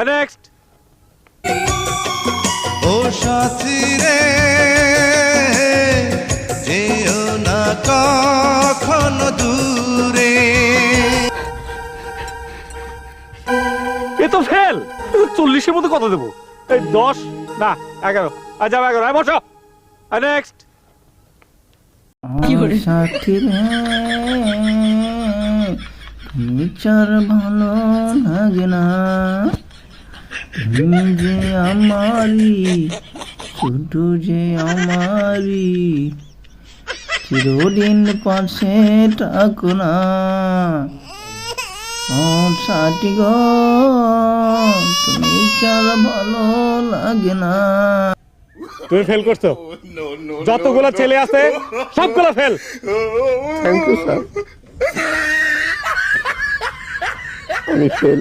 Next. ও সাথী রে যেও না কখনো দূরে। এ তো ফেল। 40-এর মধ্যে কত দেবো? এই 10 না 11। আজ যাও 11। বসো। নেক্সট। সাথী রে তুমি চার ভালো লাগে না, তুমি যে আমারি শুধু যে আমারি, চিরদিন পাশে থাকো না। ও সাথী গো তুমি চার ভালো লাগে না। তুমি ফেল করছো। যতগুলো ছেলে আছে সবগুলো ফেল। থ্যাংক ইউ স্যার, আমি ফেল।